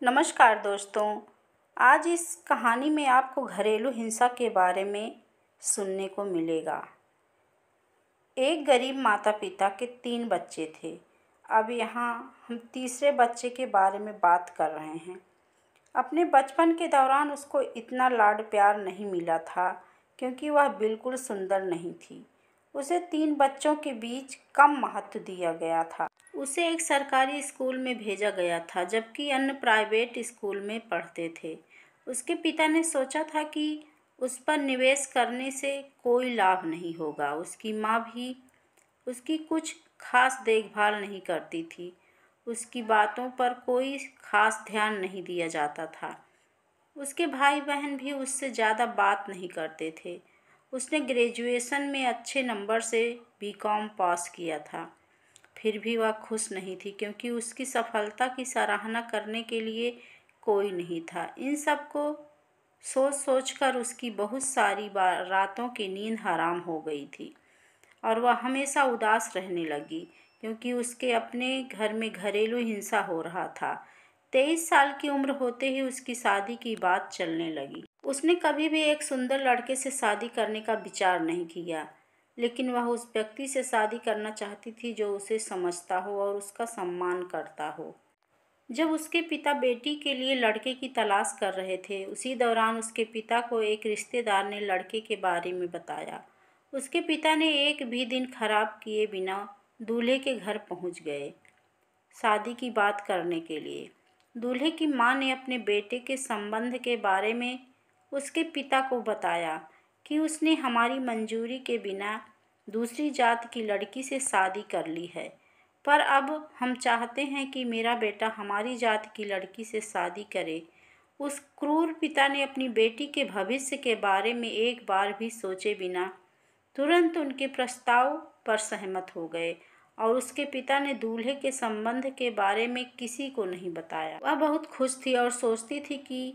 नमस्कार दोस्तों। आज इस कहानी में आपको घरेलू हिंसा के बारे में सुनने को मिलेगा। एक गरीब माता पिता के 3 बच्चे थे। अब यहाँ हम तीसरे बच्चे के बारे में बात कर रहे हैं। अपने बचपन के दौरान उसको इतना लाड प्यार नहीं मिला था क्योंकि वह बिल्कुल सुंदर नहीं थी। उसे 3 बच्चों के बीच कम महत्व दिया गया था। उसे एक सरकारी स्कूल में भेजा गया था जबकि अन्य प्राइवेट स्कूल में पढ़ते थे। उसके पिता ने सोचा था कि उस पर निवेश करने से कोई लाभ नहीं होगा। उसकी माँ भी उसकी कुछ खास देखभाल नहीं करती थी। उसकी बातों पर कोई खास ध्यान नहीं दिया जाता था। उसके भाई बहन भी उससे ज़्यादा बात नहीं करते थे। उसने ग्रेजुएशन में अच्छे नंबर से बीकॉम पास किया था। फिर भी वह खुश नहीं थी क्योंकि उसकी सफलता की सराहना करने के लिए कोई नहीं था। इन सब को सोच सोच कर उसकी बहुत सारी बार रातों की नींद हराम हो गई थी और वह हमेशा उदास रहने लगी क्योंकि उसके अपने घर में घरेलू हिंसा हो रहा था। 23 साल की उम्र होते ही उसकी शादी की बात चलने लगी। उसने कभी भी एक सुंदर लड़के से शादी करने का विचार नहीं किया, लेकिन वह उस व्यक्ति से शादी करना चाहती थी जो उसे समझता हो और उसका सम्मान करता हो। जब उसके पिता बेटी के लिए लड़के की तलाश कर रहे थे, उसी दौरान उसके पिता को एक रिश्तेदार ने लड़के के बारे में बताया। उसके पिता ने एक भी दिन खराब किए बिना दूल्हे के घर पहुंच गए शादी की बात करने के लिए। दूल्हे की मां ने अपने बेटे के संबंध के बारे में उसके पिता को बताया कि उसने हमारी मंजूरी के बिना दूसरी जात की लड़की से शादी कर ली है, पर अब हम चाहते हैं कि मेरा बेटा हमारी जात की लड़की से शादी करे। उस क्रूर पिता ने अपनी बेटी के भविष्य के बारे में एक बार भी सोचे बिना तुरंत उनके प्रस्ताव पर सहमत हो गए और उसके पिता ने दूल्हे के संबंध के बारे में किसी को नहीं बताया। वह बहुत खुश थी और सोचती थी कि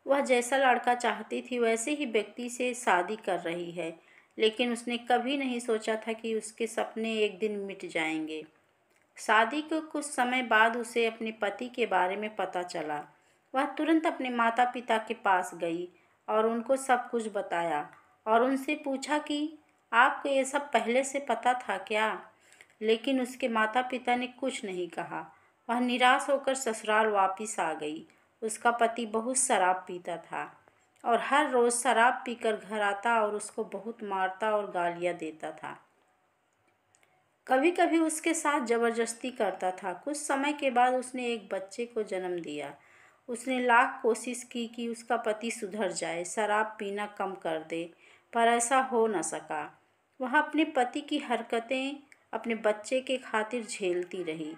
वह जैसा लड़का चाहती थी वैसे ही व्यक्ति से शादी कर रही है, लेकिन उसने कभी नहीं सोचा था कि उसके सपने एक दिन मिट जाएंगे। शादी के कुछ समय बाद उसे अपने पति के बारे में पता चला। वह तुरंत अपने माता पिता के पास गई और उनको सब कुछ बताया और उनसे पूछा कि आपको ये सब पहले से पता था क्या? लेकिन उसके माता पिता ने कुछ नहीं कहा। वह निराश होकर ससुराल वापस आ गई। उसका पति बहुत शराब पीता था और हर रोज़ शराब पीकर घर आता और उसको बहुत मारता और गालियाँ देता था। कभी कभी उसके साथ ज़बरदस्ती करता था। कुछ समय के बाद उसने एक बच्चे को जन्म दिया। उसने लाख कोशिश की कि उसका पति सुधर जाए, शराब पीना कम कर दे, पर ऐसा हो न सका। वह अपने पति की हरकतें अपने बच्चे के खातिर झेलती रही।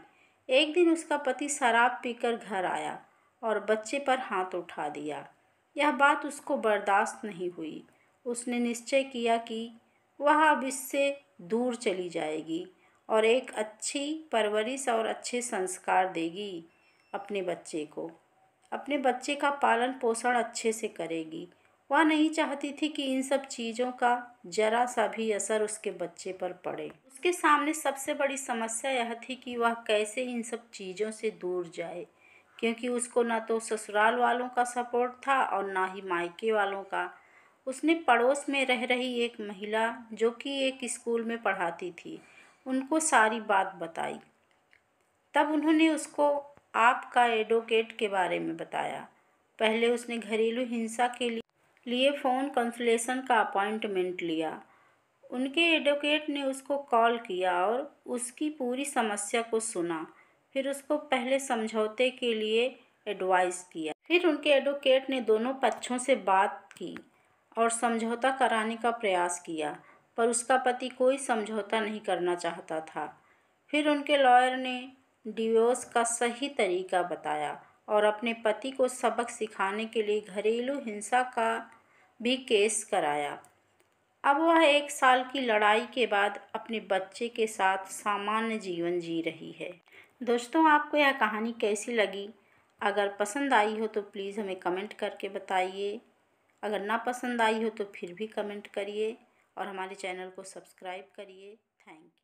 एक दिन उसका पति शराब पीकर घर आया और बच्चे पर हाथ उठा दिया। यह बात उसको बर्दाश्त नहीं हुई। उसने निश्चय किया कि वह अब इससे दूर चली जाएगी और एक अच्छी परवरिश और अच्छे संस्कार देगी अपने बच्चे को। अपने बच्चे का पालन पोषण अच्छे से करेगी। वह नहीं चाहती थी कि इन सब चीज़ों का जरा सा भी असर उसके बच्चे पर पड़े। उसके सामने सबसे बड़ी समस्या यह थी कि वह कैसे इन सब चीज़ों से दूर जाए, क्योंकि उसको ना तो ससुराल वालों का सपोर्ट था और ना ही मायके वालों का। उसने पड़ोस में रह रही एक महिला जो कि एक स्कूल में पढ़ाती थी, उनको सारी बात बताई। तब उन्होंने उसको आपका एडवोकेट के बारे में बताया। पहले उसने घरेलू हिंसा के लिए फ़ोन कंसल्टेशन का अपॉइंटमेंट लिया। उनके एडवोकेट ने उसको कॉल किया और उसकी पूरी समस्या को सुना। फिर उसको पहले समझौते के लिए एडवाइस किया। फिर उनके एडवोकेट ने दोनों पक्षों से बात की और समझौता कराने का प्रयास किया, पर उसका पति कोई समझौता नहीं करना चाहता था। फिर उनके लॉयर ने डिवोर्स का सही तरीका बताया और अपने पति को सबक सिखाने के लिए घरेलू हिंसा का भी केस कराया। अब वह 1 साल की लड़ाई के बाद अपने बच्चे के साथ सामान्य जीवन जी रही है। दोस्तों, आपको यह कहानी कैसी लगी? अगर पसंद आई हो तो प्लीज़ हमें कमेंट करके बताइए। अगर ना पसंद आई हो तो फिर भी कमेंट करिए और हमारे चैनल को सब्सक्राइब करिए। Thank you.